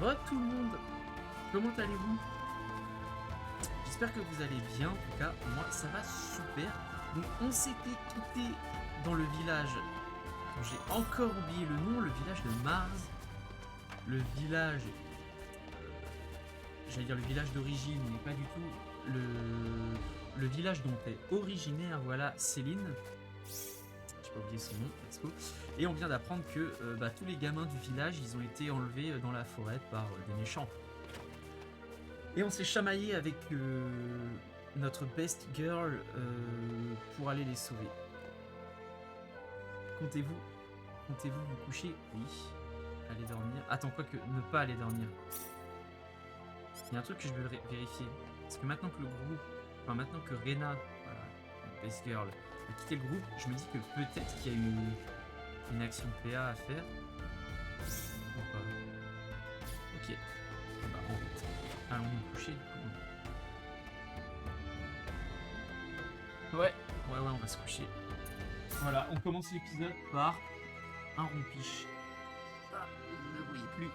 Re tout le monde, comment allez-vous? J'espère que vous allez bien, en tout cas, moi ça va super. Donc on s'était quitté dans le village, dont j'ai encore oublié le nom, le village de Mars. Le village, j'allais dire le village d'origine, mais pas du tout. Le village dont est originaire, voilà, Céline. J'ai pas oublié son nom, let's go. Et on vient d'apprendre que tous les gamins du village, ils ont été enlevés dans la forêt par des méchants. Et on s'est chamaillé avec notre best girl pour aller les sauver. Comptez-vous vous coucher? Oui. Aller dormir. Attends, quoi que ne pas aller dormir. Il y a un truc que je veux vérifier. Parce que maintenant que le groupe, enfin maintenant que Rena, voilà, best girl, a quitté le groupe, je me dis que peut-être qu'il y a eu une action PA à faire. Ou pas. Ok. Bah, en route. Allons nous coucher du coup. Ouais, on va se coucher. Voilà, on commence l'épisode par un rompiche. Ah, vous ne voyez plus.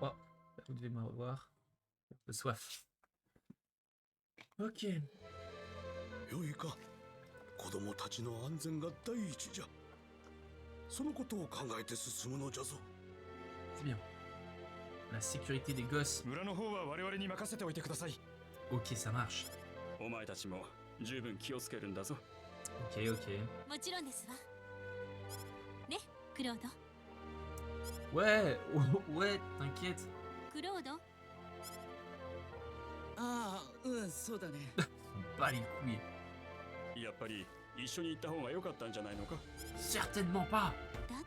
Oh, vous devez me revoir. De soif. Ok. よいか、子供たちの安全が第一じゃ。そのことを考えて進むのじゃぞ。C'est bien. La sécurité des gosses. 村の方は我々に任せておいてください。 Ok, ça marche. お前たちも十分気をつけるんだぞ。 Ok, ok. もちろんですわ。ね、クロード。 Ouais, ouais, t'inquiète. クロード。ああ、そうだね。On bat les couilles. やっぱり一緒に行った方が良かったんじゃないのか。 Certainement pas. だっ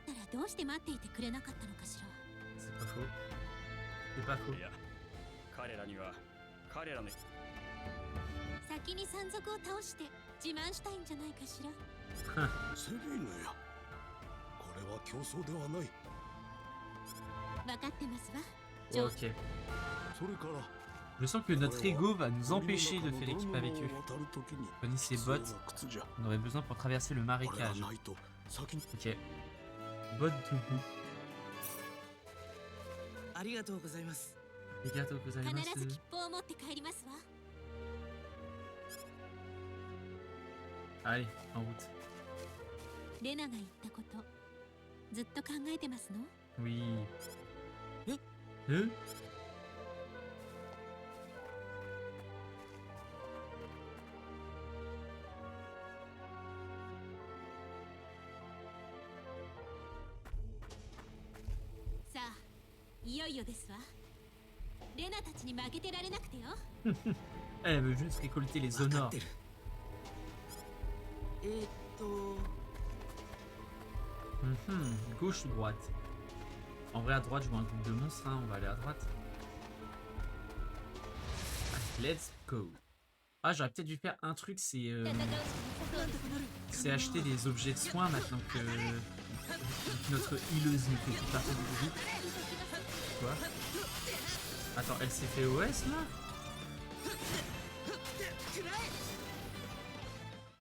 たらどうして待っていてくれなかったのかしら。 C'est pas faux. C'est pas faux. いや、彼らには彼らの。先に山賊を倒して自慢したいんじゃないかしら。セリーヌや。これは競争ではない。分かってますわ。 Ok. それから。 Je sens que notre ego va nous empêcher de faire équipe avec eux. Prenez ces bottes. On aurait besoin pour traverser le marécage. Ok. Bottes de boue. ありがとうございます。 Arigatou 必ず gozaimasu. 切符を持って帰りますわ。 Allez, en route. レナが言ったこと、ずっと考えてますの？ Oui. Hein? Hein? Ça, いよいよですわ。レナたちに負けてられなくてよ。Elle veut juste récolter les わか honneurs. ってる。Gauche ou droite? En vrai, à droite, je vois un groupe de monstres. Hein. On va aller à droite. Let's go. Ah, j'aurais peut-être dû faire un truc, c'est acheter des objets de soins maintenant que notre healeuse ne fait plus partie du groupe. Quoi? Attends, elle s'est fait OS là?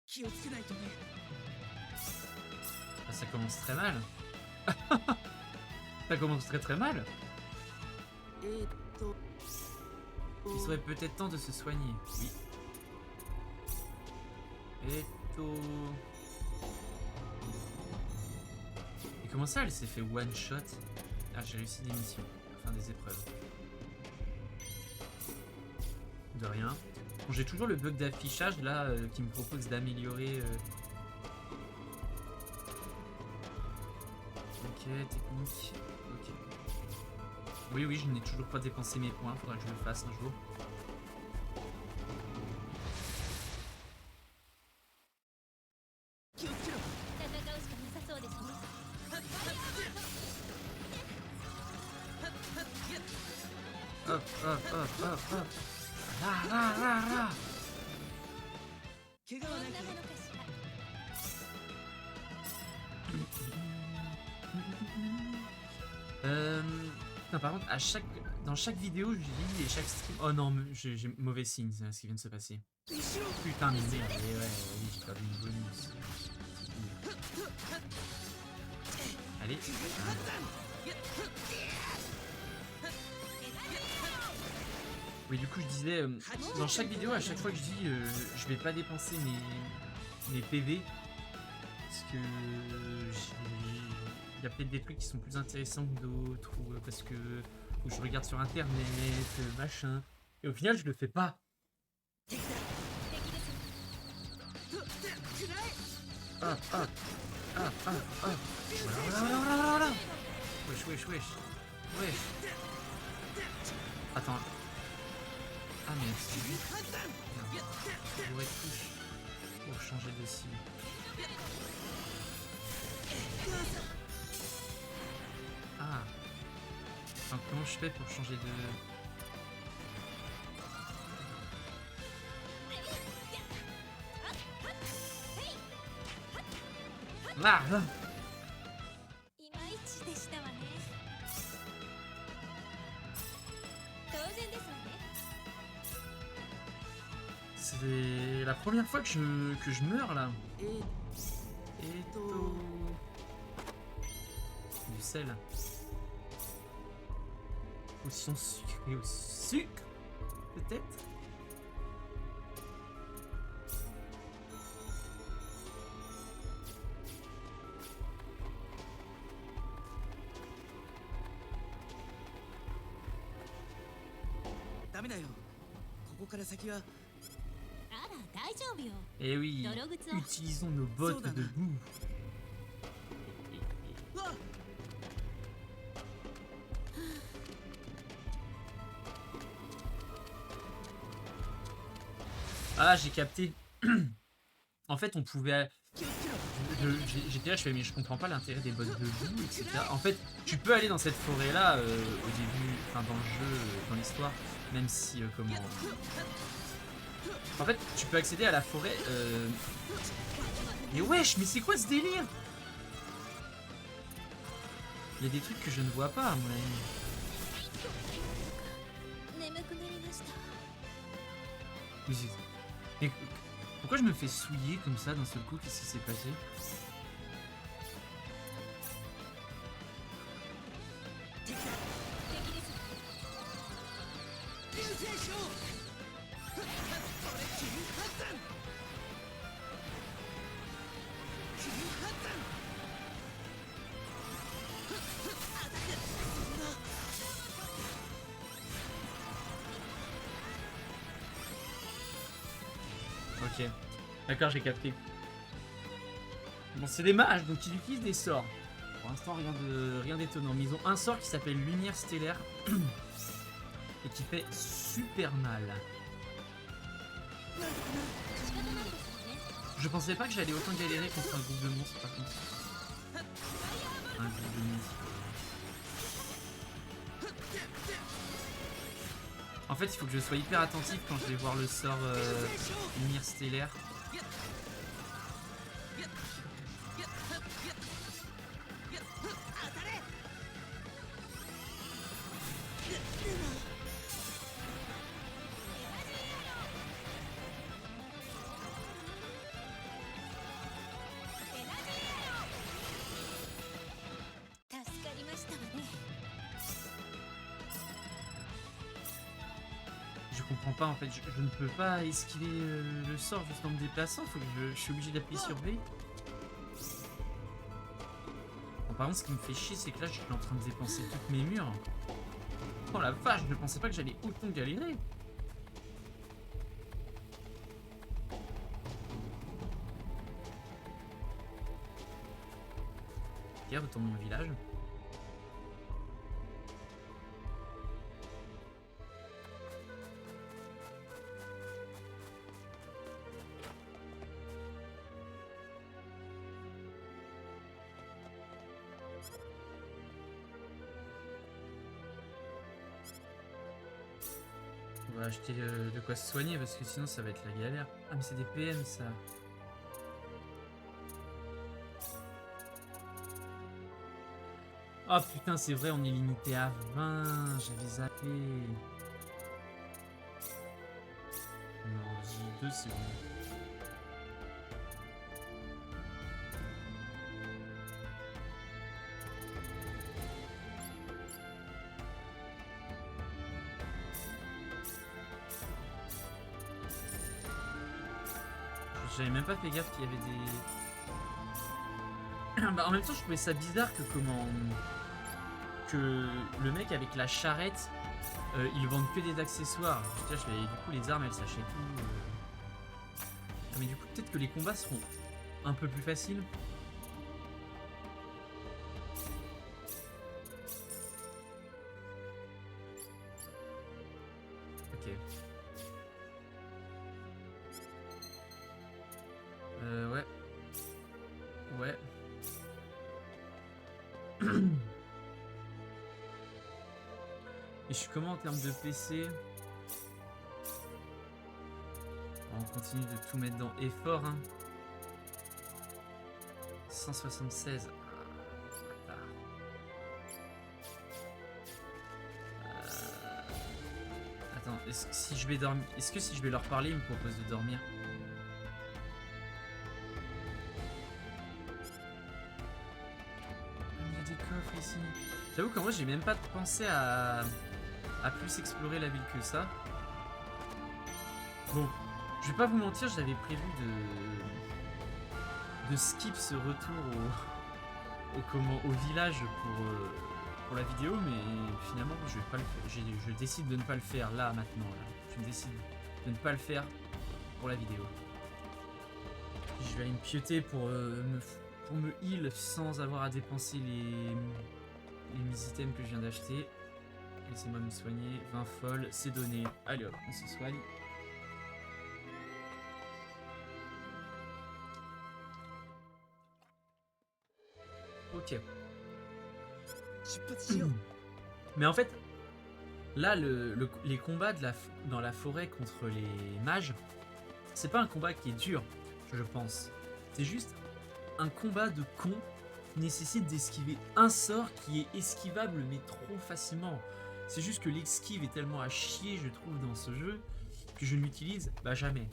気をつけないとね。 Ah, ça commence très mal. Ça commence très très mal. Il serait peut-être temps de se soigner. Oui. Et comment ça, elle s'est fait one shot? Ah, j'ai réussi des missions. Enfin, des épreuves. De rien. Bon, j'ai toujours le bug d'affichage là qui me propose d'améliorer. Ok, technique. Ok. Oui, je n'ai toujours pas dépensé mes points. Faudra que je le fasse un jour. Hop. Là. 怪我はないかね。 Non, par contre, dans chaque vidéo, je dis et chaque stream. Oh non, j'ai mauvais signe, c'est ce qui vient de se passer. Putain, mais merde, oui, j'ai perdu une bonus. Allez. Oui, du coup, je disais, dans chaque vidéo, à chaque fois que je dis je vais pas dépenser mes PV, parce que il y a peut-être des trucs qui sont plus intéressants que d'autres, ou parce que ou je regarde sur internet, machin. Et au final, je le fais pas. 敵です Hop, hop, hop, hop, hop. Voilà, voilà, voilà, voilà. Wesh, wesh, wesh. Wesh. Attends. Ah, mais c'est lui. Je pourrais touche pour changer de cible. Ah. Enfin, comment je fais pour changer de... Ah, là. いまいちでしたわね当然ですわね C'est la première fois que je meurs là. え Et と du sel. Potion sucrée au sucre, peut-être.ダメだよここから先はあら大丈夫よ Eh oui, 泥靴を utilisons nos bottes de boue. うわ Ah, j'ai capté. En fait, on pouvait... 気をつけろ J'étais là, je fais, mais je comprends pas l'intérêt des bottes de boue, etc. En fait, tu peux aller dans cette forêt-là au début, enfin dans le jeu, dans l'histoire, même si, comment... En fait, tu peux accéder à la forêt... Mais wesh, mais c'est quoi ce délire? Il y a des trucs que je ne vois pas, à mon avis. 眠くなりました Mais pourquoi je me fais souiller comme ça d'un seul coup? Qu'est-ce qui s'est passé? 敵だ 敵です 流星賞これ急発散急発散アタックそんな Ok. D'accord, j'ai capté. Bon, c'est des mages, donc ils utilisent des sorts. Pour l'instant, rien d'étonnant. Mais ils ont un sort qui s'appelle Lumière Stellaire. Et qui fait super mal. 仕方ないですわね Je pensais pas que j'allais autant galérer contre un groupe de monstres, par contre. Un groupe de monstres. En fait, il faut que je sois hyper attentif quand je vais voir le sort Lumière Stellaire. Je comprends pas en fait, je ne peux pas esquiver le sort juste en me déplaçant, faut que je suis obligé d'appuyer sur V. Bon, par contre, ce qui me fait chier, c'est que là, je suis en train de dépenser toutes mes murs. Oh la vache, je ne pensais pas que j'allais autant galérer. Ok, retournons au village. On va acheter de quoi se soigner parce que sinon ça va être la galère. Ah mais c'est des PM ça. Oh putain c'est vrai on est limité à 20. J'avais zappé. Non J2 c'est bon. J'avais même pas fait gaffe qu'il y avait des... Bah, en même temps, je trouvais ça bizarre que que le mec avec la charrette, il vend que des accessoires. Je veux dire, du coup, les armes, elles s'achètent où Ah, mais du coup, peut-être que les combats seront un peu plus faciles. Ok. Ouais. Ouais. Et je suis comment en termes de PC? On continue de tout mettre dans effort. Hein. 176. Ah, bâtard. Attends, est-ce que si je vais dormir, est-ce que si je vais leur parler, ils me proposent de dormir? Il y a des coffres ici. J'avoue qu'en vrai, j'ai même pas pensé à plus explorer la ville que ça. Bon, je vais pas vous mentir, j'avais prévu de skip ce retour au village pour la vidéo, mais finalement je vais pas le faire. Je décide de ne pas le faire là maintenant. Là. Je décide de ne pas le faire pour la vidéo. Je vais aller me pioter pour me heal sans avoir à dépenser les items que je viens d'acheter. Laissez-moi me soigner. 20 folles, c'est donné. Allez hop, on se soigne. Ok. Mais en fait, là, les combats dans la forêt contre les mages, c'est pas un combat qui est dur, je pense. C'est juste un combat de con qui nécessite d'esquiver un sort qui est esquivable mais trop facilement. C'est juste que l'esquive est tellement à chier, je trouve, dans ce jeu, que je ne l'utilise jamais.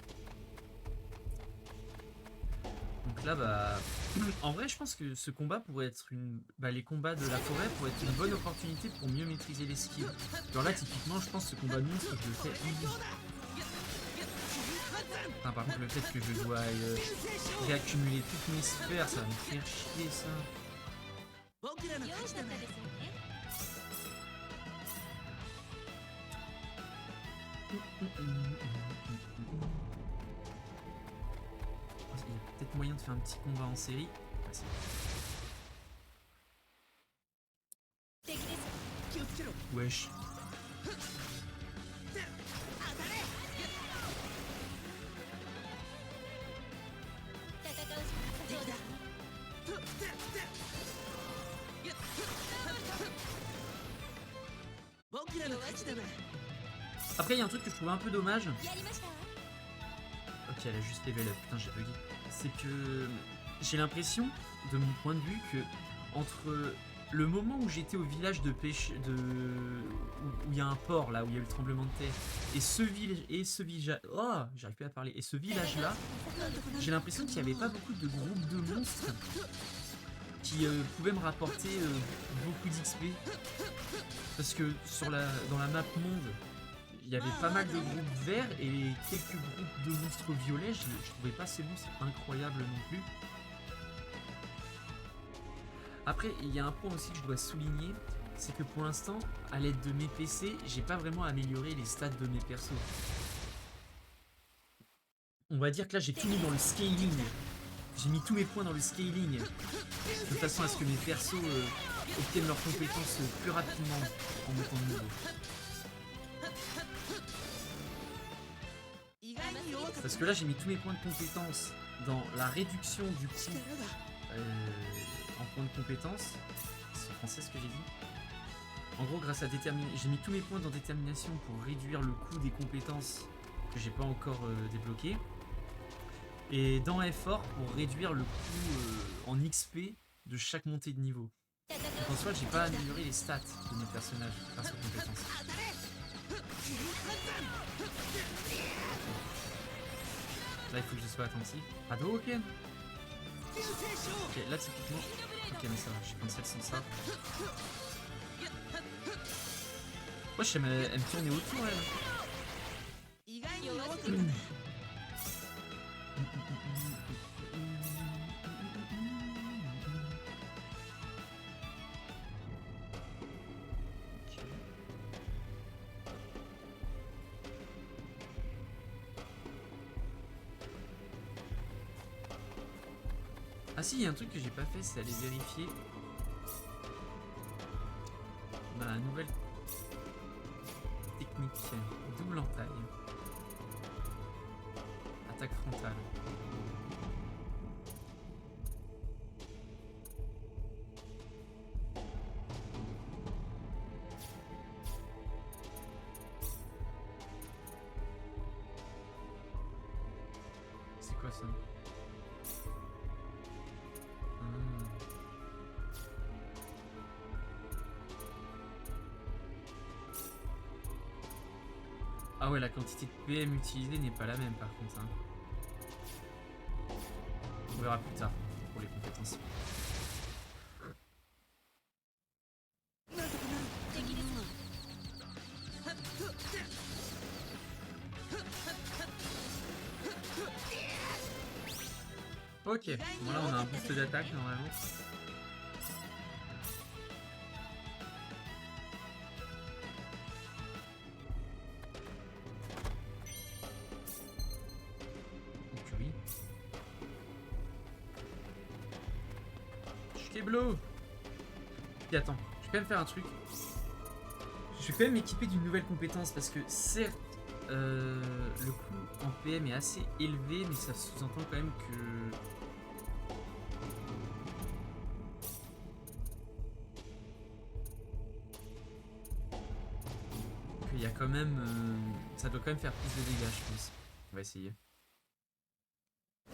Donc là, en vrai, je pense que ce combat pourrait être les combats de la forêt pourraient être une bonne opportunité pour mieux maîtriser l'esquive. Genre là, typiquement, je pense que ce combat de monstre, je le fais easy. Enfin, par contre, le fait que je dois réaccumuler toutes mes sphères, ça va me faire chier, ça. Il y a peut-être moyen de faire un petit combat en série. Wesh. Après, il y a un truc que je trouve un peu dommage. Ok, elle a juste level up. Putain, j'ai bugué. C'est que j'ai l'impression, de mon point de vue, que entre le moment où j'étais au village de pêche, où il y a un port là, où il y a eu le tremblement de terre, et ce village, oh, j'arrive plus à parler. Et ce village-là, j'ai l'impression qu'il n'y avait pas beaucoup de groupes de monstres qui pouvaient me rapporter beaucoup d'XP, parce que dans la map monde, il y avait pas mal de groupes verts et quelques groupes de monstres violets. Je trouvais pas ces monstres incroyables non plus. Après, il y a un point aussi que je dois souligner, c'est que pour l'instant, à l'aide de mes PC, j'ai pas vraiment amélioré les stats de mes persos. On va dire que là, j'ai tout mis dans le scaling. J'ai mis tous mes points dans le scaling, de façon à ce que mes persos obtiennent leurs compétences plus rapidement en montant de niveau. Parce que là, j'ai mis tous mes points de compétences dans la réduction du coût en points de compétences. C'est français ce que j'ai dit. En gros, grâce à j'ai mis tous mes points dans détermination pour réduire le coût des compétences que j'ai pas encore débloquées. Et dans effort pour réduire le coût en XP de chaque montée de niveau. Donc en soi, j'ai pas amélioré les stats de mes personnages grâce aux compétences. Là, il faut que je sois attentif. Hadouken! Ok, là, typiquement... Ok, mais ça va, j'ai cancel sans ça. Wesh, elle me tournait autour, elle. Ah si, il y a un truc que j'ai pas fait, c'est aller vérifier dans la nouvelle technique. Double entaille. Attaque frontale. C'est quoi ça? Ah ouais, la quantité de PM utilisée n'est pas la même par contre. Hein. On verra plus tard pour les compétences. なんとかなる 敵ですわ はっふっ Ok, bon là on a un boost d'attaque normalement. Donc oui. Schkeblo. Et attends, je vais quand même faire un truc. Je vais quand même m'équiper d'une nouvelle compétence parce que certes le coût en PM est assez élevé, mais ça sous-entend quand même que il y a quand même ça doit quand même faire plus de dégâts, je pense. On va essayer.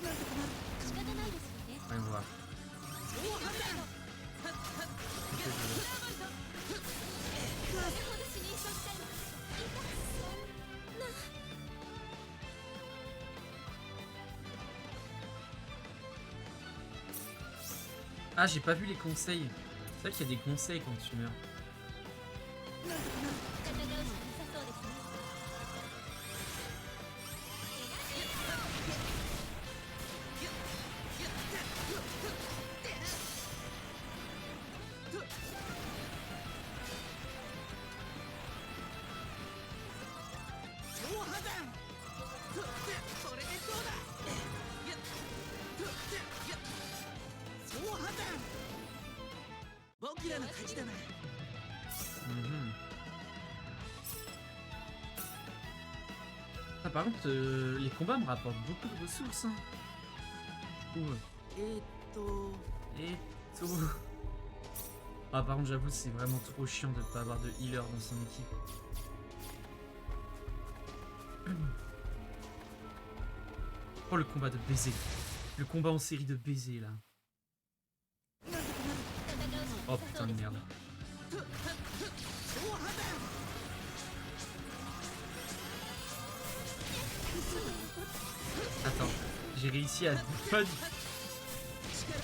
なんとかなる 仕方ないですよね On va voir. 大判断 Ok, je- それほど死にそうしたいのいたそんな Ah, j'ai pas vu les conseils. C'est vrai qu'il y a des conseils quand tu meurs. なんとかなる 戦うしかなさそうですね 超破断これでどうだ超破断僕らの勝ちだな Mhm. Ah, par contre, les combats me rapportent beaucoup de ressources. Hein. Je trouve. Et tout. Ah, par contre, j'avoue, c'est vraiment trop chiant de pas avoir de healer dans son équipe. Oh, le combat de baiser. Le combat en série de baisers là. なんとかなる Oh 戦うしかなさ putain そう de ですね merde. 超破断 Attends, j'ai réussi à pas 力は削ら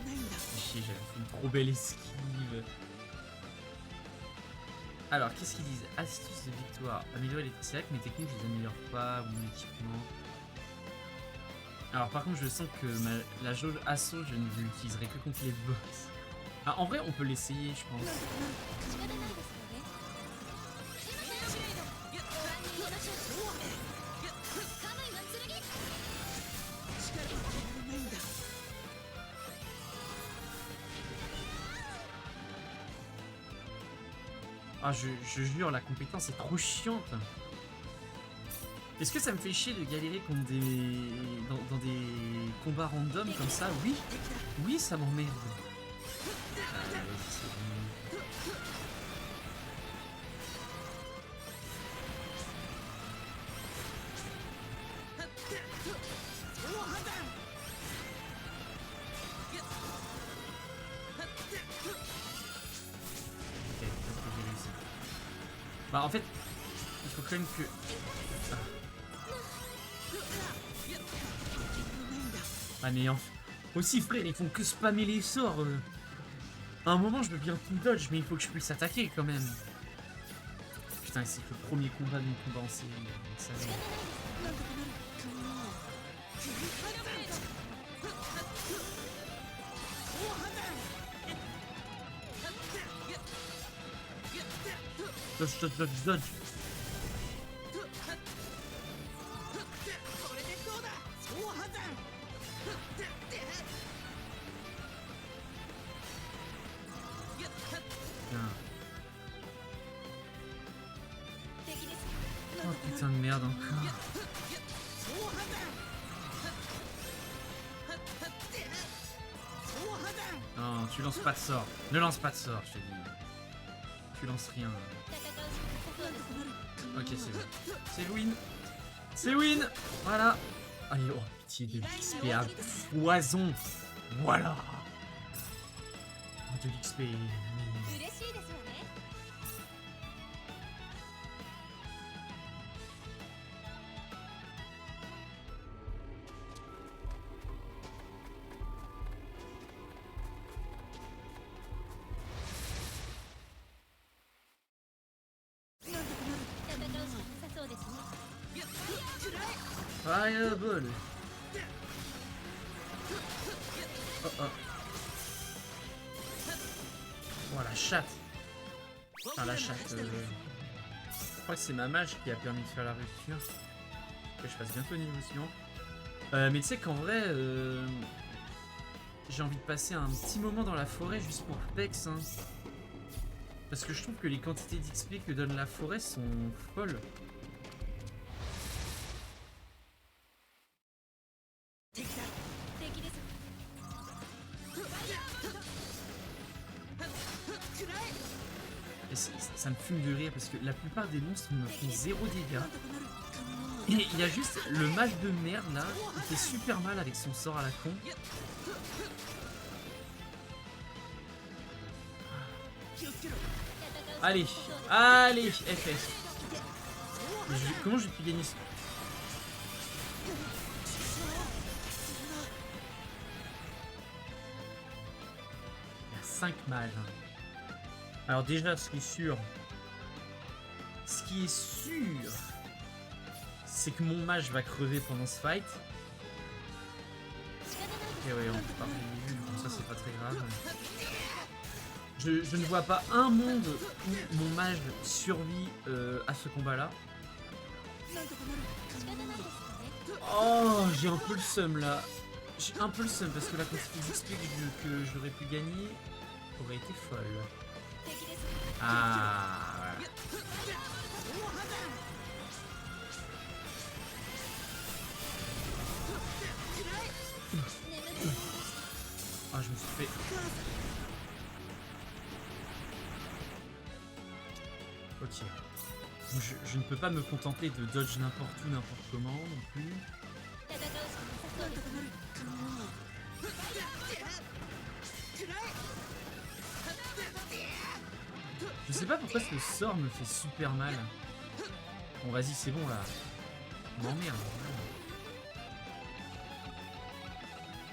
ないんだ chier, j'avais fait une trop belle esquive. Alors, qu'est-ce qu'ils disent? Astuce de victoire. Améliorer les c'est vrai que mes techniques, je les améliore pas, ou mon équipement. Alors, par contre, je sens que la jauge assaut, je ne l'utiliserai que contre les boss. Ah, en vrai, on peut l'essayer, je pense. 仕方ないですよねすいません3人同じカムイの剣力は削らないんだ Ah, je jure, la compétence est trop chiante. Est-ce que ça me fait chier de galérer contre des... dans des combats random comme ça? Oui. Oui, ça m'emmerde. C'est bon. Ok, peut-être que j'ai réussi. Bah en fait, il faut quand même que... Ah mais aussi frère, ils font que spammer les sorts. À un moment je veux bien tout dodge, mais il faut que je puisse attaquer quand même. Putain, c'est que le premier combat de mon combat en série. Ça va. なんとかなるかな超破断 Dodge, dodge, dodge, dodge. これでどうだ超破断 putain de merde encore. 総破断総破断 Non, tu lances pas de sort. Ne lance pas de sort, je te dis. Tu lances rien. 戦うしかなさそうですね Ok, c'est bon. C'est win. C'est win. Voilà. Allez, oh, pitié de l'XP à foison. Voilà. Oh, de l'XP. 嬉しいですわね 戦うしかなさそうですね Fireball. Oh oh. Oh la chatte. Enfin la chatte. Je crois que c'est ma mage qui a permis de faire la rupture. Que je fasse bientôt niveau suivant. Mais tu sais qu'en vrai, j'ai envie de passer un petit moment dans la forêt juste pour Pex. Hein. Parce que je trouve que les quantités d'XP que donne la forêt sont folles. 敵だ敵です Et ça me fume de rire parce que la plupart des monstres me font 0 dégâts. Et il y a juste le mage de merde là, qui fait super mal avec son sort à la con. 気をつけろ Allez, allez, FS. Comment j'ai pu gagner ça? Il y a 5 mages. Alors déjà, ce qui est sûr, c'est que mon mage va crever pendant ce fight. 仕方ない Ok, ouais, on peut pas revenir, donc ça c'est pas très grave. Je ne vois pas un monde où mon mage survit à ce combat-là. なんとかなる 仕方ないですよね Oh, j'ai un peu le seum là. J'ai un peu le seum parce que la quantité d'XP que j'aurais pu gagner aurait été folle. 敵です Ah, voilà. 総破断 Ah, je me suis fait. Ok. Donc, je ne peux pas me contenter de dodge n'importe où, n'importe comment non plus. 戦うしかなさそうですね Je sais pas pourquoi ce sort me fait super mal. Bon, vas-y, c'est bon là. M'emmerde.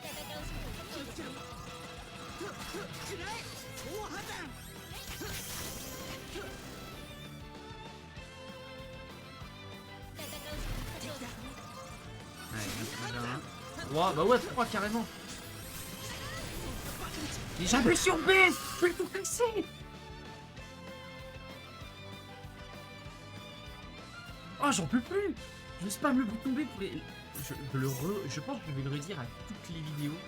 戦うしかなさそうですね 総破断 戦うしかなさそうですね Ouais, il y en a un. 3, bah ouais, 3 carrément. Mais j'appuie sur B. Je vais tout casser. Oh, j'en peux plus. Je spam le bouton B pour les... Je pense que je vais le redire à toutes les vidéos.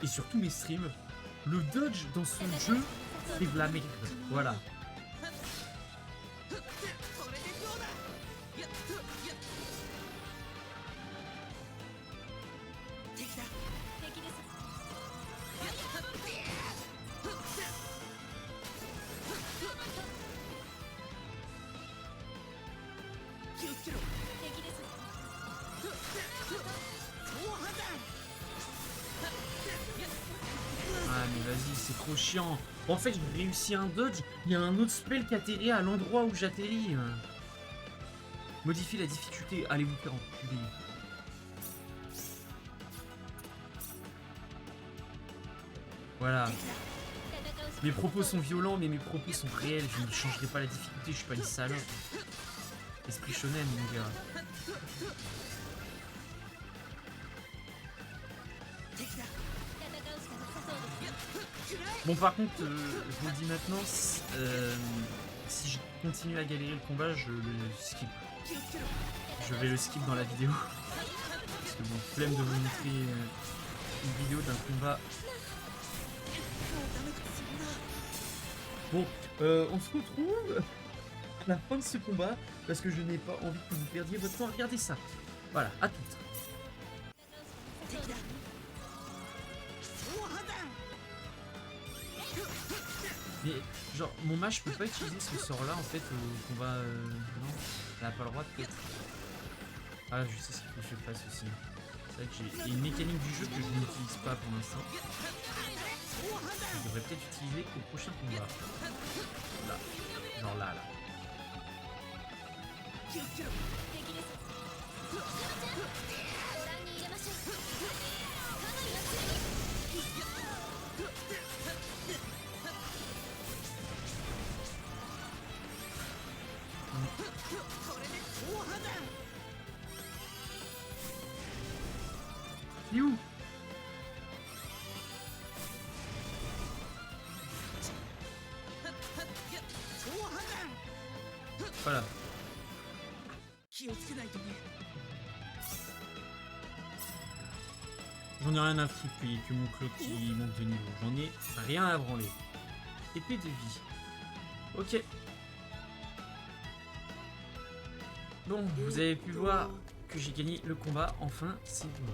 Et sur tous mes streams. Le dodge dans ce jeu, c'est de la merde. Voilà. これでどうだ敵だ敵です 気をつけろ敵です 総破断 Ah mais vas-y, c'est trop chiant. En fait, j'ai réussi un dodge, il y a un autre spell qui atterrit à l'endroit où j'atterris. Modifie la difficulté, allez vous faire enculer. Voilà. 戦うし Mes propos sont violents, mais mes propos sont réels. Je ne changerai pas la difficulté, je suis pas une salope. Esprit shonen, mon gars. 敵だ 戦うしかなさそうですね Bon, par contre, je vous le dis maintenant, si je continue à galérer le combat, je le skip. 気をつけろ Je vais le skip dans la vidéo. Parce que bon, flemme de vous montrer une vidéo d'un combat. もうダメかそんな Bon, on se retrouve à la fin de ce combat. parce que je n'ai pas envie que vous perdiez votre temps. Regardez ça. Voilà, à toutes. 敵だ総破弾 Mais genre, mon mage, je peux pas utiliser ce sort-là en fait au combat. Non, elle a pas le droit peut-être. Ah, je sais ce qu'il faut que je fasse aussi. C'est vrai que j'ai une mécanique du jeu que je n'utilise pas pour l'instant. 総破弾 Je devrais peut-être utiliser au prochain combat. Là, genre là. 気をつけろ 敵ですクマちゃんご覧に入れましょうかなり安い これで総破弾 Il est où? 総破弾 Voilà. 気をつけないとね J'en ai rien à foutre que mon clock qui monte de niveau. J'en ai rien à branler. Épée de vie. Ok. Bon, vous avez pu voir que j'ai gagné le combat. Enfin, c'est bon.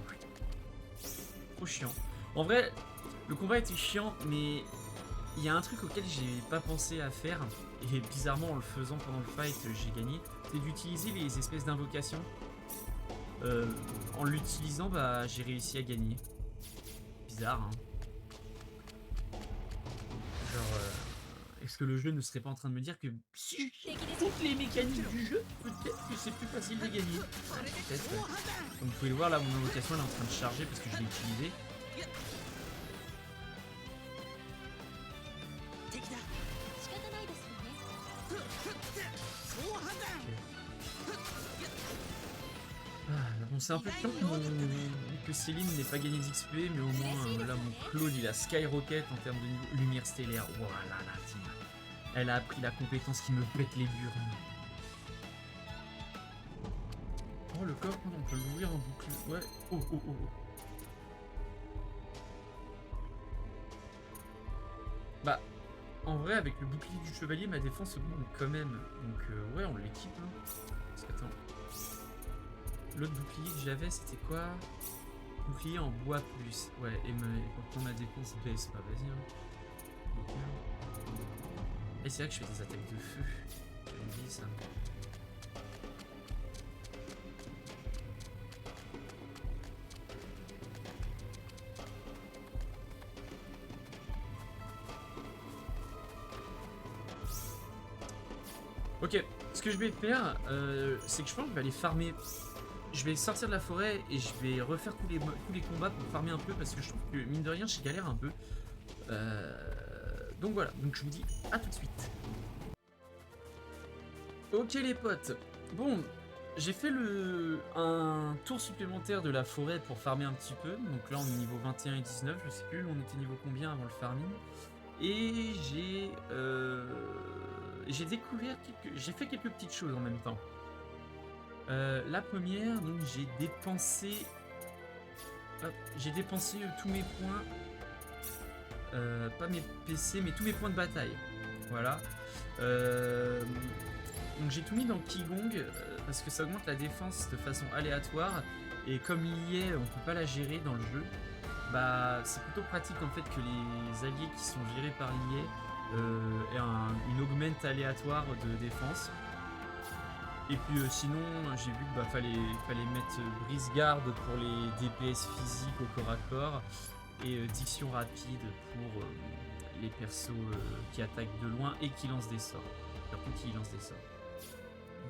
Trop chiant. En vrai, le combat était chiant, mais il y a un truc auquel j'ai pas pensé à faire. Et bizarrement, en le faisant pendant le fight, j'ai gagné. C'est d'utiliser les espèces d'invocations. En l'utilisant, bah, j'ai réussi à gagner. Bizarre, hein. Genre, est-ce que le jeu ne serait pas en train de me dire que si j'ai toutes les mécaniques du jeu, peut-être que c'est plus facile de gagner. Peut-être, ouais. Comme vous pouvez le voir, là, mon invocation elle est en train de charger parce que je l'ai utilisée. 敵だ仕方ないですよね総破弾 Ah, bon, c'est un peu chiant que Céline n'ait pas gagné d'XP, mais au moins, là, mon Claude, il a Skyrocket en termes de niveau lumière stellaire. Voilà, là, tiens. Elle a appris la compétence qui me pète les burnes. Oh, le coffre, on peut l'ouvrir en boucle. Ouais. Oh, oh, oh, oh. Bah, en vrai, avec le bouclier du chevalier, ma défense augmente quand même. Donc, ouais, on l'équipe. Hein. Parce qu'attends. L'autre bouclier que j'avais, c'était quoi? Bouclier en bois plus. Ouais, et pourtant ma défense baisse. Bah, vas-y. Hein. Et c'est vrai que je fais des attaques de feu. J'ai oublié ça. Ok, ce que je vais faire, c'est que je pense que je vais aller farmer. Je vais sortir de la forêt et je vais refaire tous les combats pour farmer un peu parce que je trouve que mine de rien, je galère un peu. Donc voilà, donc je vous dis à tout de suite. Ok les potes, bon, j'ai fait un tour supplémentaire de la forêt pour farmer un petit peu. Donc là on est niveau 21 et 19, je sais plus, on était niveau combien avant le farming. Et j'ai découvert j'ai fait quelques petites choses en même temps. La première, donc j'ai dépensé tous mes points, pas mes PC, mais tous mes points de bataille. Voilà. Donc j'ai tout mis dans Qigong parce que ça augmente la défense de façon aléatoire et comme l'IA on peut pas la gérer dans le jeu, bah c'est plutôt pratique en fait que les alliés qui sont gérés par l'IA aient une augmente aléatoire de défense. Et puis sinon j'ai vu que fallait mettre brise-garde pour les DPS physiques au corps à corps et diction rapide pour les persos qui attaquent de loin et qui lancent des sorts. Surtout qui lancent des sorts.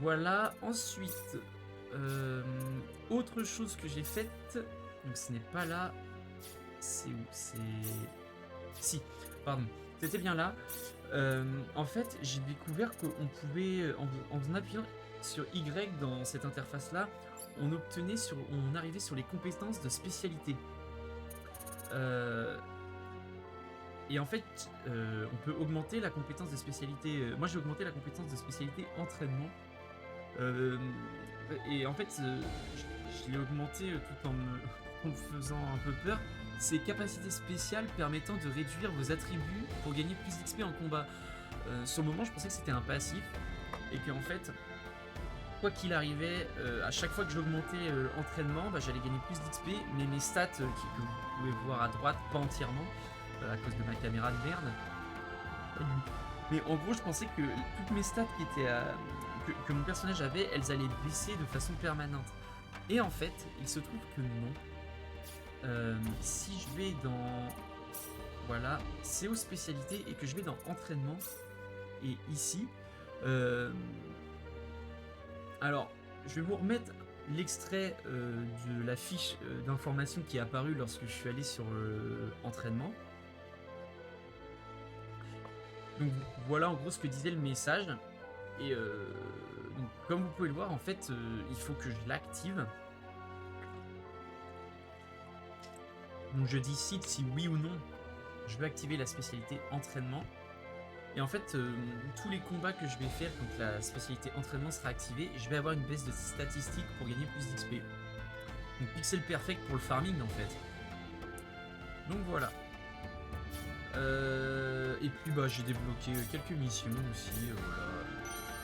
Voilà, ensuite autre chose que j'ai faite, donc ce n'est pas là, c'est où? C'est... Si, pardon, c'était bien là. En fait j'ai découvert qu'on pouvait, en appuyant sur Y dans cette interface là, on arrivait sur les compétences de spécialité. Et en fait, on peut augmenter la compétence de spécialité. Moi, j'ai augmenté la compétence de spécialité entraînement. Et en fait, je l'ai augmenté tout en me faisant un peu peur. C'est capacité spéciale permettant de réduire vos attributs pour gagner plus d'XP en combat. Sur le moment, je pensais que c'était un passif et qu'en fait, quoi qu'il arrivait, à chaque fois que j'augmentais l'entraînement, bah, j'allais gagner plus d'XP, mais mes stats que vous pouvez voir à droite, pas entièrement, à cause de ma caméra de merde. Mais en gros, je pensais que toutes mes stats qui étaient que mon personnage avait, elles allaient baisser de façon permanente. Et en fait, il se trouve que non. Si je vais dans... Voilà, CO spécialité et que je vais dans entraînement, et ici... alors, je vais vous remettre l'extrait de la fiche d'information qui est apparue lorsque je suis allé sur entraînement. Donc voilà en gros ce que disait le message. Et donc, comme vous pouvez le voir, en fait, il faut que je l'active. Donc je décide si oui ou non je veux activer la spécialité entraînement. Et en fait, tous les combats que je vais faire quand la spécialité entraînement sera activée, je vais avoir une baisse de statistiques pour gagner plus d'XP. Donc pixel perfect pour le farming en fait. Donc voilà. Et puis bah j'ai débloqué quelques missions aussi,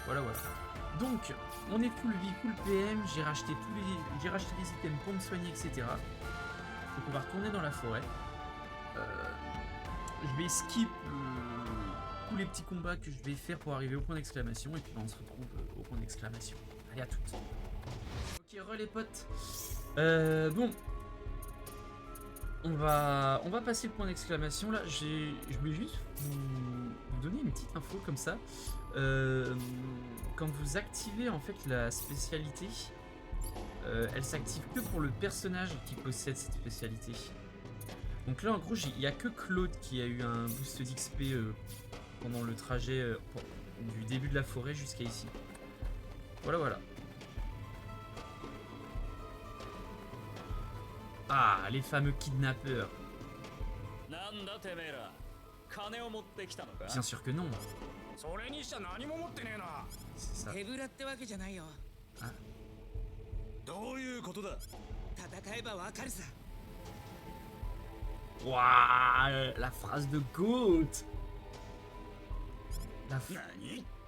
voilà. Donc on est full vie, full PM, j'ai racheté des items pour me soigner, etc. Donc on va retourner dans la forêt. Je vais skip tous les petits combats que je vais faire pour arriver au point d'exclamation, et puis on se retrouve au point d'exclamation. Allez, à toutes. Ok, les potes. Bon. On va passer le point d'exclamation là. Je voulais juste vous donner une petite info comme ça. Quand vous activez en fait la spécialité, elle s'active que pour le personnage qui possède cette spécialité. Donc là en gros il n'y a que Claude qui a eu un boost d'XP pendant le trajet du début de la forêt jusqu'à ici. Voilà. Ah, les fameux kidnappeurs. Bien sûr que non. C'est ça. 手ぶらってわけじゃないよ。どういうことだ。戦えばわかるさ。 Waouh, la phrase de Goat.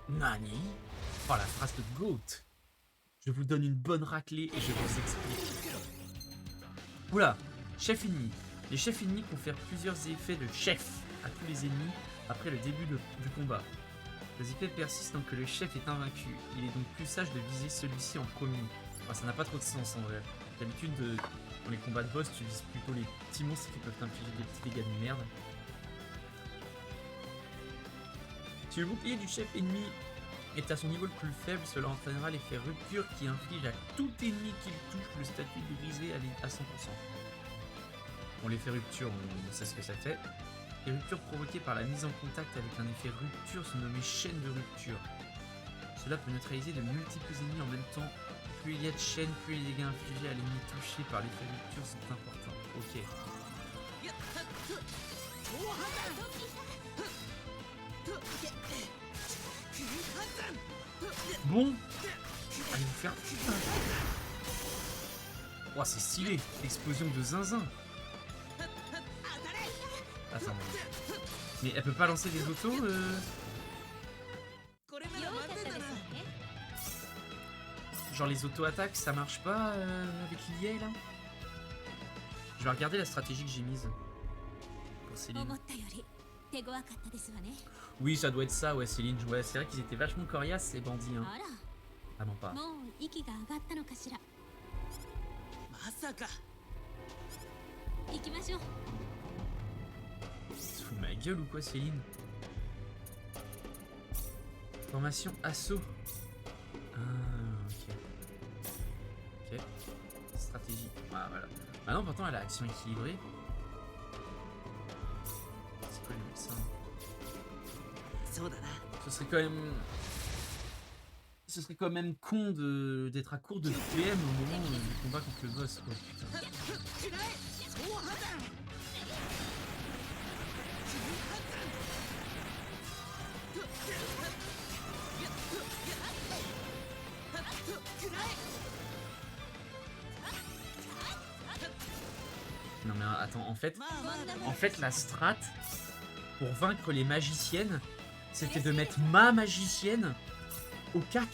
Nani. Oh, la phrase de Goat. Je vous donne une bonne raclée et je vous explique. Oula, chef ennemi. Les chefs ennemis confèrent plusieurs effets de chef à tous les ennemis après le début du combat. Les effets persistent tant que le chef est invaincu. Il est donc plus sage de viser celui-ci en premier. Enfin, ça n'a pas trop de sens en vrai. D'habitude, dans les combats de boss, tu vises plutôt les petits monstres qui peuvent t'infliger des petits dégâts de merde. Si le bouclier du chef ennemi est à son niveau le plus faible, cela entraînera l'effet rupture qui inflige à tout ennemi qu'il touche le statut grisé à 100%. Bon, l'effet rupture, on sait ce que ça fait. Les ruptures provoquées par la mise en contact avec un effet rupture sont nommées chaînes de rupture. Cela peut neutraliser de multiples ennemis en même temps. Plus il y a de chaînes, plus les dégâts infligés à l'ennemi touché par l'effet rupture sont importants. Ok. Bon, allez vous faire. Oh, c'est stylé, explosion de zinzin. Attends, mais elle peut pas lancer des autos Genre les auto-attaques, ça marche pas avec l'IA là. Je vais regarder la stratégie que j'ai mise pour Céline. Oui, ça doit être ça, ouais, Céline. Ouais, c'est vrai qu'ils étaient vachement coriaces ces bandits. Hein. Ah non, pas. まさか。行きましょう。 Tu te fous de ma gueule ou quoi, Céline? Formation assaut. Ah, ok. Ok. Stratégie. Ah, voilà. Ah non, pourtant, elle a action équilibrée. C'est quoi le médecin? そうだな。 Ce serait quand même... Ce serait quand même con d'être à court de PM au moment du combat contre le boss, quoi. Putain. Non mais attends, en fait la strat pour vaincre les magiciennes, c'était de mettre ma magicienne au cac.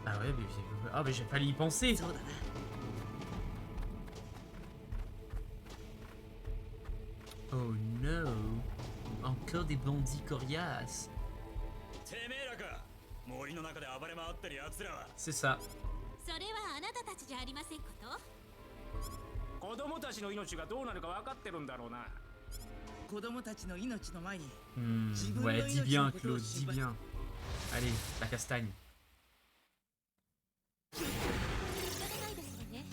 Ah ouais, ah mais j'ai failli y penser. そうだな Oh no. Encore des bandits coriaces. てめえらか森の中で暴れ回ってる奴らは C'est ça. それはあなたたちじゃありませんこと子供たちの命がどうなるか分かってるんだろうな。子供たちの命の前に Ouais, dis bien, Claude, dis bien. Allez, la castagne. 仕方ないですよね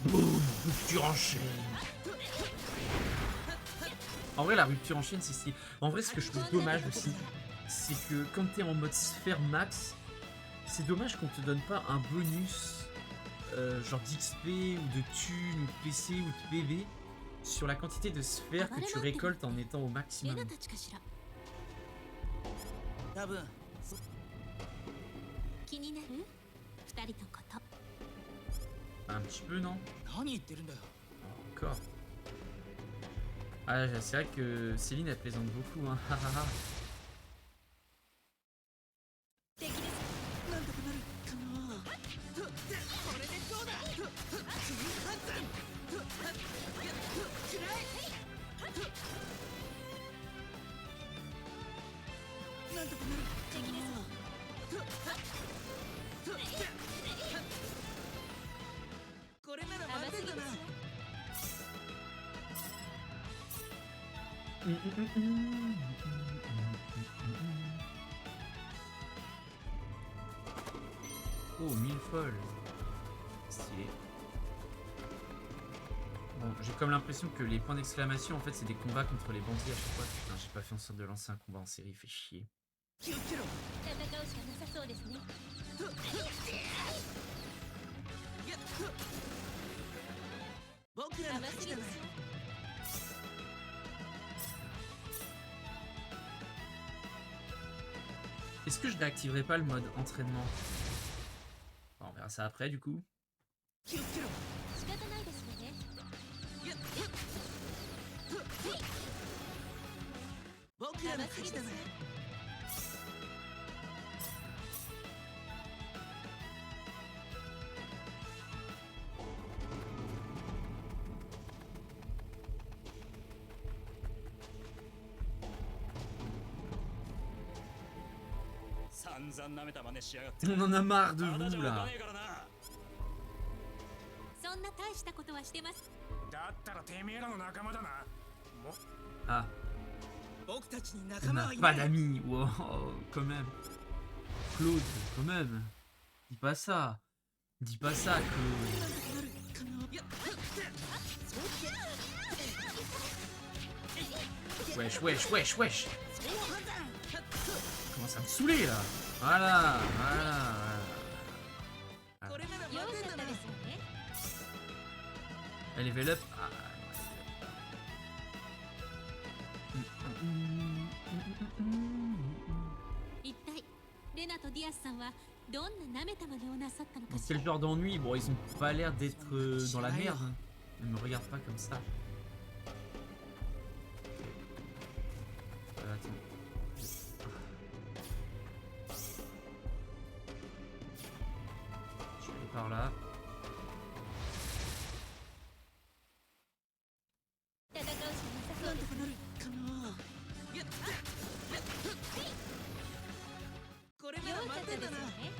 Boum, rupture en chaîne. En vrai, la rupture en chaîne, c'est stylé. En vrai, ce que je trouve dommage aussi, c'est que quand t'es en mode sphère max, c'est dommage qu'on te donne pas un bonus genre d'XP ou de thunes ou de PC ou de PV sur la quantité de sphères que tu récoltes en étant au レ maximum. ナたちかしら多分気になる二人のこと Un petit peu, non? 何言ってるんだよ Encore. Ah, c'est vrai que Céline, elle plaisante beaucoup, hein. 敵ですなんとかなるかなこれでどうだ新発展くらいなんとかなる敵ですこれなら甘満点だなすぎですよ Oh, 1000 folles. Stylé. Bon, j'ai comme l'impression que les points d'exclamation, en fait, c'est des combats contre les bandits à chaque fois. Putain, j'ai pas fait en sorte de lancer un combat en série, fait chier. 気をつけろ戦うしかなさそうですね 僕らの甘すぎ勝ちだなですよ Est-ce que je réactiverai pas le mode entraînement? Bon, on verra ça après, du coup. 気をつけろ仕方ないですよね僕らの勝ちだな散々舐めた真似しやがって On en a marre de ただじゃ vous, おか là. ねえからなそんな大したことはしてますだったらてめえらの仲間だな。も Ah, 僕たちに on 仲間 n'a はい pas ない d'amis. Wow, quand même. Claude, quand même. Dis pas ça. Dis pas ça, Claude. Wesh, wesh, wesh, wesh. Commence à me saouler, là. Voilà, voilà, voilà. これならよ満点だなかったですよね Elle level up. Ah, non, 一体レナとディアスさんはどんな舐めた真似をなさったのか Donc し quel ら genre d'ennui? Bon, ils ont pas l'air d'être dans la merde. Hein. Ne me regarde pas comme ça. Attends. Je vais aller par là. 戦うしかなさそうんですなとかなるかなこれならよかったですよ満点だなね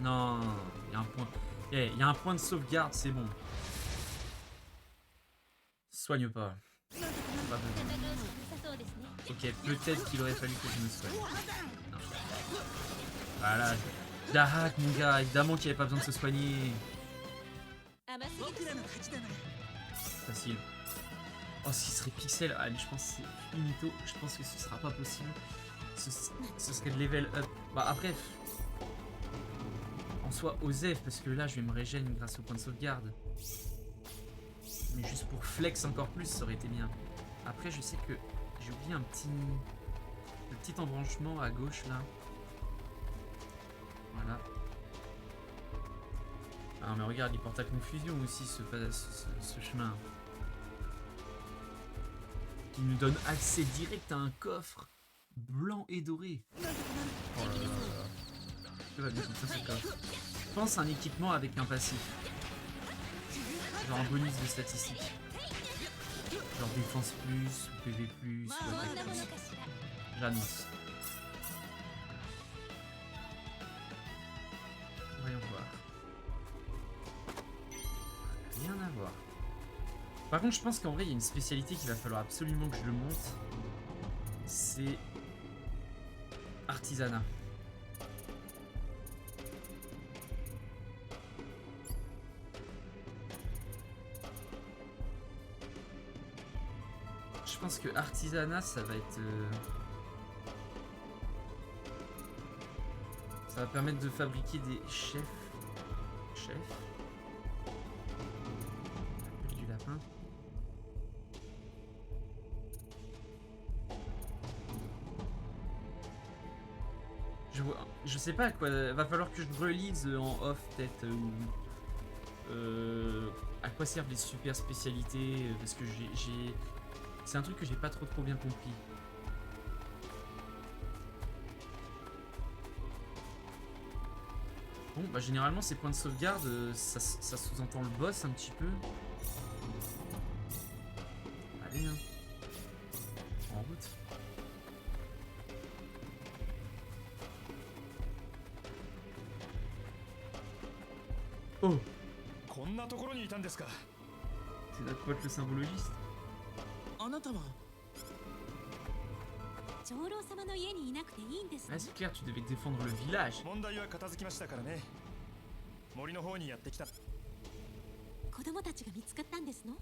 Non, il y a un point. Il y a un point de sauvegarde, c'est bon. Soigne pas. Pas besoin. 戦うしかなさそうですね Ok, peut-être qu'il aurait fallu que je me soigne. Non. Voilà. Dahak, mon gars, évidemment qu'il n'y avait pas besoin de se soigner. 甘すぎ僕らの勝ちだな Facile. Oh, ce qui serait pixel. Allez, je pense que c'est finito. Je pense que ce sera pas possible. Ce serait de level up. Bah, après. En soi, Osef, parce que là, je vais me régénérer grâce au point de sauvegarde. Mais juste pour flex encore plus, ça aurait été bien. Après, je sais que j'ai oublié un petit. Le petit embranchement à gauche là. Voilà. Ah mais regarde, il porte à confusion aussi ce chemin. Qui nous donne accès direct à un coffre blanc et doré. Oh là là là là. Tout va bien comme ça ce coffre. Je pense à un équipement avec un passif. Genre un bonus de statistiques. Genre défense plus, ou PV plus, ou attaque plus. J'annonce. Voyons voir. Rien à voir. Par contre, je pense qu'en vrai, il y a une spécialité qu'il va falloir absolument que je le monte. C'est artisanat. Je pense que artisanat, ça va être... ça va permettre de fabriquer des chefs. Du lapin. Je sais pas quoi. Va falloir que je relise en off peut-être ou à quoi servent les super spécialités parce que j'ai c'est un truc que j'ai pas trop bien compris. Bon bah généralement ces points de sauvegarde ça sous-entend le boss un petit peu. Allez hein. En route. Oh! こんなところにいたんですか。 C'est notre pote le symbologiste. あなたは長老様の家にいなくていいんですね Ah c'est clair, tu devais défendre le village. 問題は片付きましたからね。森の方にやってきた。子供たちが見つかったんですの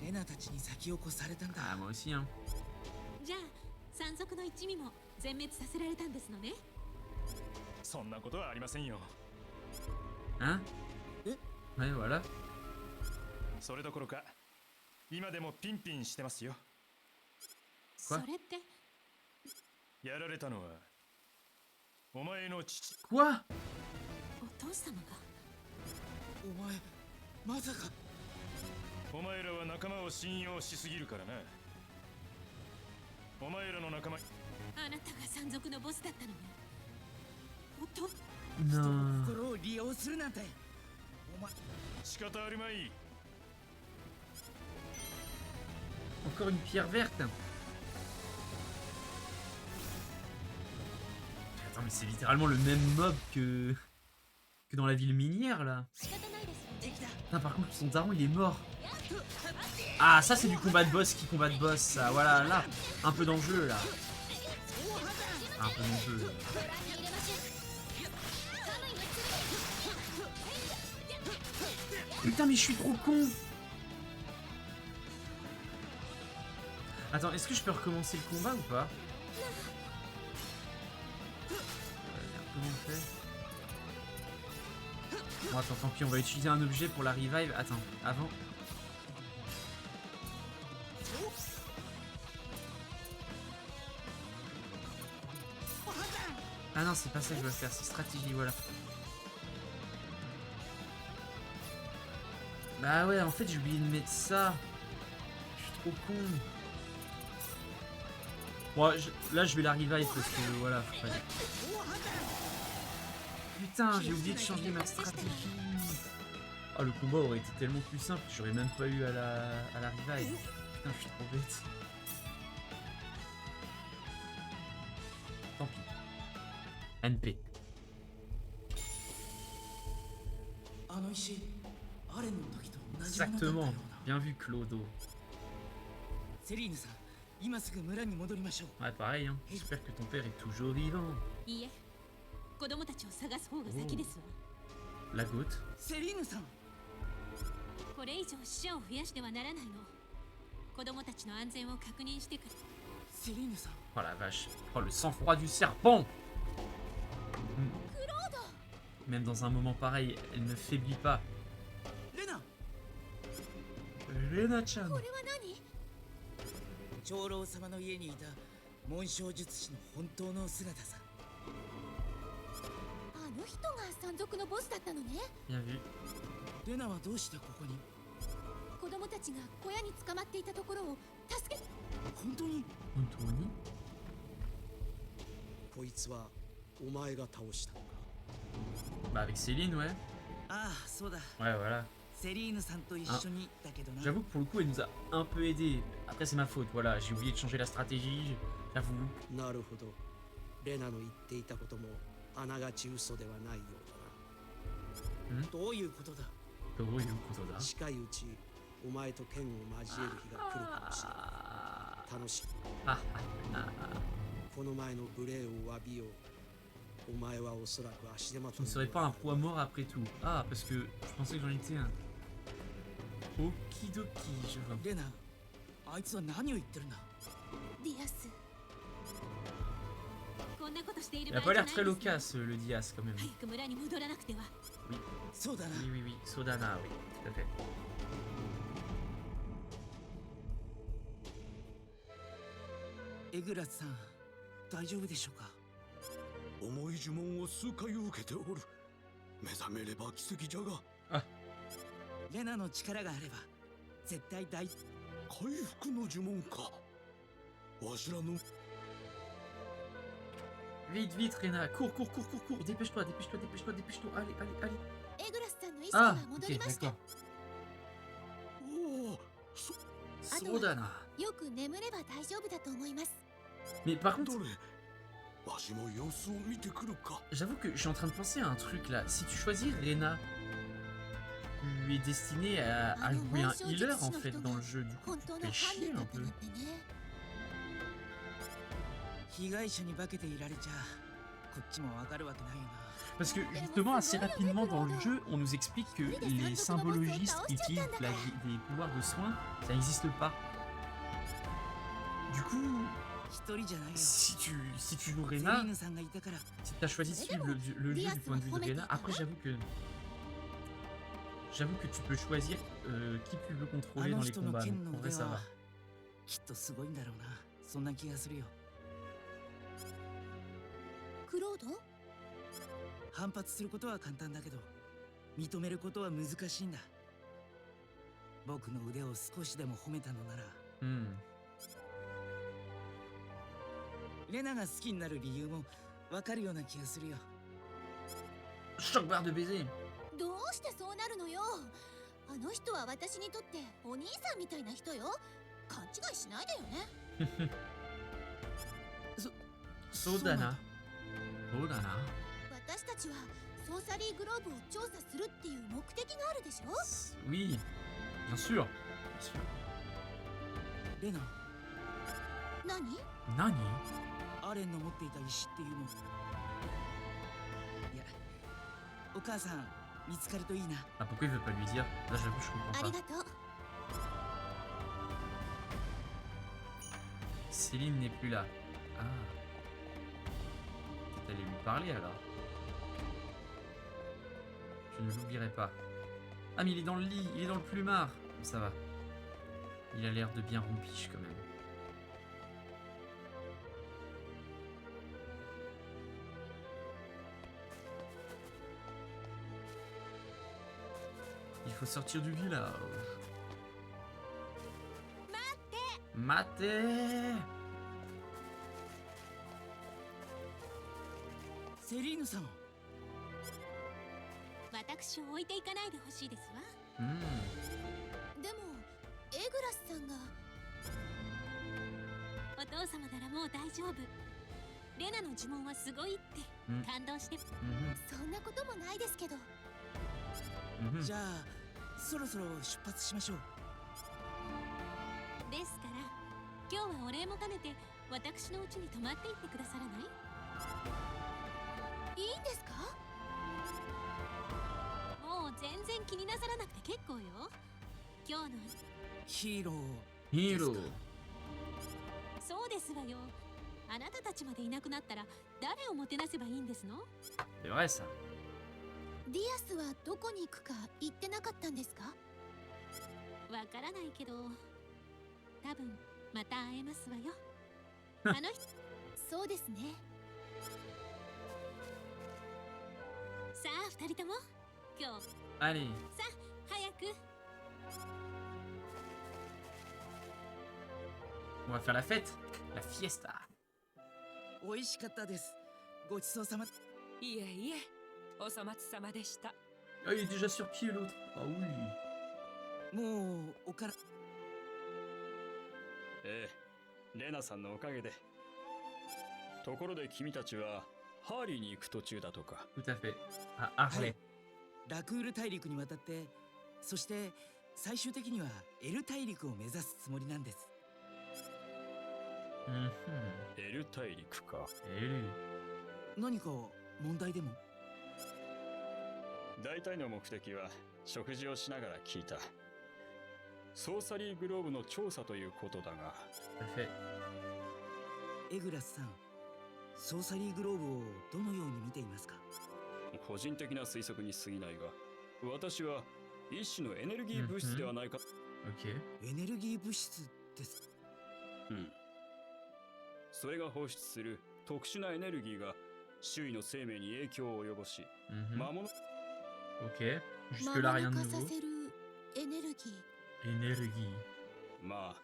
レナたちに先を越されたんだ Ah moi aussi hein. じゃあ山賊の一味も全滅させられたんですのねそんなことはありませんよ。 Hein? Ouais voilà. それどころか今でもピンピンしてますよ。それってやられたのはお前の父。 Quoi? お父様がお前まさかお前らは仲間を信用しすぎるからな。お前らの仲間。あなたが山賊のボスだったのねおと Non. 心を利用するなんてお前仕方あるまい。 Encore une pierre verte. Attends mais c'est littéralement le même mob que dans la ville minière là. 仕方ないですよね Putain, par contre son daron il est mort. Ah ça c'est du combat de boss qui combat de boss ça. Voilà là. Un peu d'enjeu là. Un peu d'enjeu. ご覧に入れましょうカムイの剣 Putain mais je suis trop con. Attends, est-ce que je peux recommencer le combat ou pas? Comment on fait? Bon attends, tant pis, on va utiliser un objet pour la revive. Attends, avant. Ah non, c'est pas ça que je dois faire, c'est stratégie, voilà. Bah ouais, en fait j'ai oublié de mettre ça. Je suis trop con. Bon, là je vais la revive parce que voilà, faut pas dire. Putain, j'ai oublié de changer ma stratégie. Ah, le combat aurait été tellement plus simple, j'aurais même pas eu à la revive. Putain, je suis trop bête. Tant pis. NP. あの石アレンの時と同じものだったよ Exactement. うな Bien vu, Clodo. セリーヌさん今すぐ村に戻りましょう Ouais, pareil, hein. J'espère que ton père est toujours vivant. いいえ子供たちを探す方が先ですわ La goutte. セリーヌさんこれ以上死者を増やしてはならないの子供たちの安全を確認してからセリーヌさん Oh la vache. Oh le sang-froid du serpent. Même dans un moment pareil, elle ne faiblit pas. レナ Rena-chan. これは何長老様の家にいた紋章術師の本当の姿さあの人が山賊のボスだったのね。 Bien vu. レナはどうしてここに？子供たちが小屋に捕まっていたところを助け。本当に？ Anthony. こいつはお前が倒したのか？ Bah avec Céline, ouais. ああ、そうだ。 Ouais, voilà. セリーヌさんと一緒にだけどな。 J'avoue que pour le coup, elle nous a un peu aidé. Après, c'est ma faute, voilà. J'ai oublié de changer la stratégie, j'avoue. なるほど。レナの言っていたこともあながち嘘ではないようだな。どういうことだ？どういうことだ？近いうちお前と剣を交える日が来るかもしれない。楽しみ。Ah, この前の無礼を詫びよう。お前はおそらく足手まと je ne serais pas un poids mort après tout. Ah, parce que je pensais que j'en étais un. Okidoki, je vois. レナ、あいつは何を言ってるんだ？ディアス。こんなことしている Il a 場合 pas じゃ l'air ない très ですね。 loquace, le Diaz, quand même. 早く村に戻らなくては。そうだな。 Oui, oui, oui. Sodana, oui, tout à fait. エグラスさん、大丈夫でしょうか？重い呪文を数回受けておる。目覚めれば奇跡じゃが。レナの力があれば絶対大。回復の呪文か。わしらの Vite, vite, Rena. Cours, cours, cours, cours, cours. Dépêche-toi, dépêche-toi, dépêche-toi, dépêche-toi. Allez, allez, allez. エグラスさんの意識が Ah, 戻 ok, りました。 d'accord. おお、 Sodana. よく眠れば大丈夫だと思います。 Mais par contre, どれ。わしも様子を見てくるか。 j'avoue que je suis en train de penser à un truc là. Si tu choisis Rena, tu es destiné à jouer un healer en fait dans le jeu. Du coup, 本 tu 当 te の fais 犯 chier 人だ un った peu. なんてね。被害者に化けていられちゃこっちもわかるわけないよな。 Parce que justement, assez rapidement dans le jeu, on nous explique que les symbologistes qui utilisent des pouvoirs de soins, ça n'existe pas. Du coup, 一人じゃないよ。 si tu joues セリ Rena, ーヌさんがいたから。 si tu as choisi de suivre le jeu du point de vue de Rena, après j'avoue que tu peux choisir qui tu veux あ contrôler の dans les 人の combats. 剣 Donc の en 腕 vrai, ça は va. きっとすごいんだろうな。そんな気がするよ。クロード？反発することは簡単だけど認めることは難しいんだ。僕の腕を少しでも褒めたのなら Hmm. レナが好きになる理由もわかるような気がするよ。 Choc barre de baiser. どうしてそうなるのよ。あの人は私にとってお兄さんみたいな人よ。勘違いしないでよね。 Sodana. Sodana. 私たちはソーサリーグローブを調査するっていう目的があるでしょ。 Oui, bien sûr. Bien sûr. レナ、何？ Nani? アレンの持っていた石っていうの。いや、お母さん見つかるといいな。 Ah, pourquoi il veut pas lui dire? Là, j'avoue, je あ comprends り pas. がとう。 Céline n'est plus là. Ah. Peut-être aller lui parler alors. Je ne l'oublierai pas. Ah, mais il est dans le lit, il est dans le plumard. Ça va. Il a l'air de bien rompiche quand même. Il faut sortir du village. Maté. セリーヌさん、私を置いていかないでほしいですわ。 Hmm. でもエグラスさんが。お父様ならもう大丈夫。レナの呪文はすごいって感動して。 Mhm. そんなこともないですけど。 Mhm. じゃあそろそろ出発しましょう。ですから今日はお礼も兼ねて私の家に泊まっていってくださらない？いいんですか？もう全然気になさらなくて結構よ。今日のヒーロー。 Hiro. そうですわよ。あなたたちまでいなくなったら誰をもてなせばいいんですの？ C'est vrai ça. ディアスはどこに行くか言ってなかったんですか？わからないけど多分また会えますわよ。あの人そうですね。さあ二人とも今日 Allez, 早く on va faire la fête. La fiesta. 美味しかったです。ごちそうさま。いえいえ、お粗末様でした。 Ah, il est déjà sur pied l'autre. Ah oui. もうおから。ええ、レナさんのおかげで。ところで君たちはハーリーに行く途中だとか。 Tout à fait. À Harley. ラクール大陸に渡って、そして最終的にはエル大陸を目指すつもりなんです。 Mhm. エル大陸か。 Élu. 何か問題でも？大体の目的は食事をしながら聞いた。ソーサリーグローブの調査ということだが。 Tout à fait. エグラスさん、ソーサリーグローブをどのように見ていますか？個人的な推測に過ぎないが、私は一種のエネルギー物質ではないか。 Ok. エネルギー物質です。うん。それが放出する特殊なエネルギーが周囲の生命に影響を及ぼし、 Mhm. 魔物 Ok. 魔 Jusque-là, rien 物 de 化さ nouveau. せるエネルギー Énergie. まあ、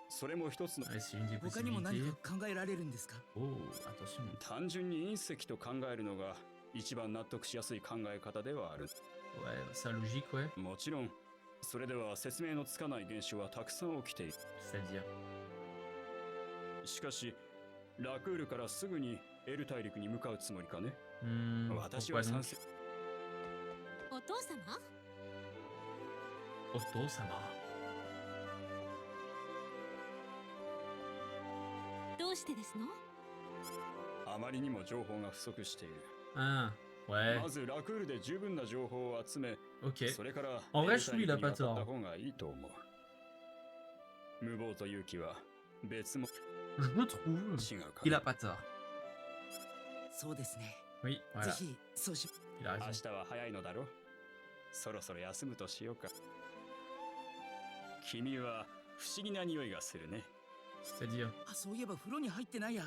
それも一つの Ouais, c'est une des 他にも何 possibilités. か考えられるんですか？ Oh, attention. 単純に隕石と考えるのが一番納得しやすい考え方ではある。 Ouais, ça logique, ouais. もちろん、それでは説明のつかない現象はたくさん起きている。 C'est-à-dire. しかし、ラクールからすぐにエル大陸に向かうつもりかね。 私 Pourquoi は donc? 賛成。お父様 Otto-sama. どうしてですの？あまりにも情報が不足している。 Ah, ouais. まずラクールで十分な情報を集め、 Ok. それから En vrai, エル je 大 trouve il 陸 a に pas 渡った tort. 方がいいと思う。無謀と勇気は別も Je me trouve 違うか qu'il な。 a pas tort. そうですね。 Oui, ぜ voilà. ひそうし。 Il a 明 raison. 日は早いのだろう。そろそろ休むとしようか。君は不思議な匂いがするね。 C'est-à-dire. あ、そういえば風呂に入ってないや。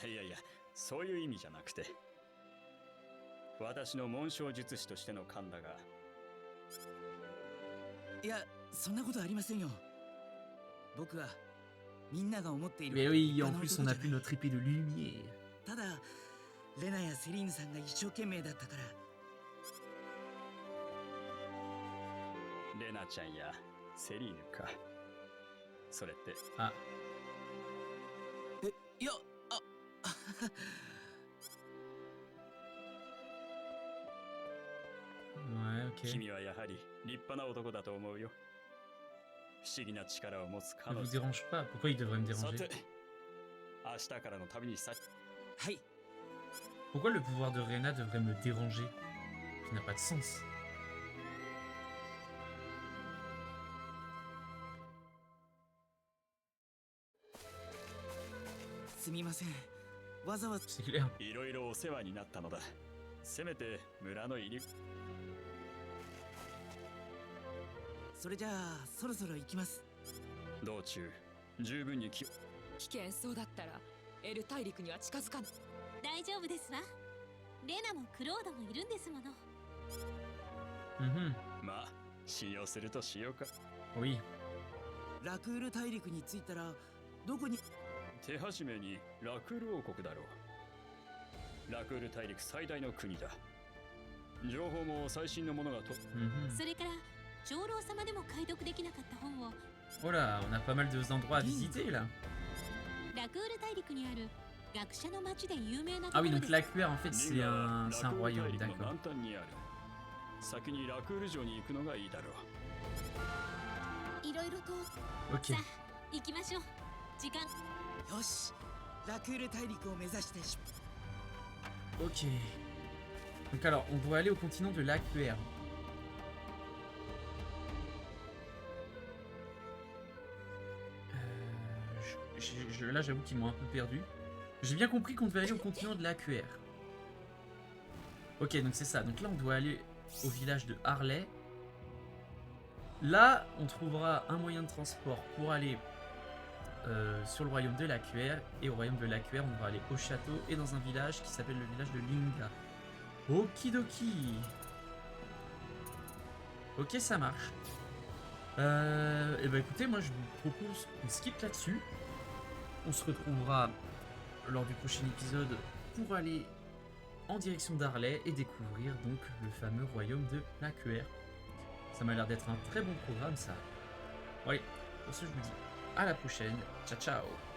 いやいや、そういう意味じゃなくて。私の紋章術師としての勘だが、いや、そんなことありませんよ。僕はみんなが思っている Mais oui, 立 en 派な plus, 男 on a じゃ pu ない。 notre épée de lumière. ただ、レナやセリーヌさんが一生懸命だったから。レナちゃんやセリーヌか。それって Ah, いや、あ、ouais, ok. 君はやはり立派な男だと思うよ。不思議な力を持つ Ça 彼 vous 女。 dérange pas? Pourquoi il devrait me さ déranger? て、明日からの旅にさ。はい。 Pourquoi le pouvoir de Rena devrait me déranger? Ça n'a pas de sens. すみません。わざわざ。 C'est clair. いろいろお世話になったのだ。せめて村の入り。それじゃあ、そろそろ行きます。道中、十分に気を。危険そうだったらエル大陸には近づかない。大丈夫ですわ。レナもクロードもいるんですもの。 Mhm. まあ、信用するとしようか。 Oui. ラクール大陸に着いたら、どこに。手始めにラクール王国だろう。ラクール大陸最大の国だ。情報も最新のものがと。 Mhm. それから長老様でも解読できなかった本を Oh là, on a pas mal d'endroits à visiter là. ラクール大陸にある学者の町で有名な Ah とこ oui, ろ donc です。 l'Aquaire en fait c'est リンは un ラクール royaume, 大陸の d'accord. 南端にある。先にラクール城に行くのがいいだろう。いろいろと Ok. さあ行きましょう。時間よし。ラクール大陸を目指して出。 Ok. Donc alors, on doit aller au continent de l'Aquaire. Là, j'avoue qu'ils m'ont un peu perdu. J'ai bien compris qu'on devait aller au continent de l'Aquaire. Ok, donc c'est ça. Donc là, on doit aller au village de Harley. Là, on trouvera un moyen de transport pour aller sur le royaume de Laquer. Et au royaume de Laquer, on va aller au château et dans un village qui s'appelle le village de Linga. Okidoki. Ok, ça marche. Et bah écoutez, moi je vous propose qu'on skip là-dessus. On se retrouvera lors du prochain épisode pour aller en direction d'Harley et découvrir donc le fameux royaume de Laquer. Ça m'a l'air d'être un très bon programme ça. Oui, pour ce je vous dis à la prochaine. Ciao ciao.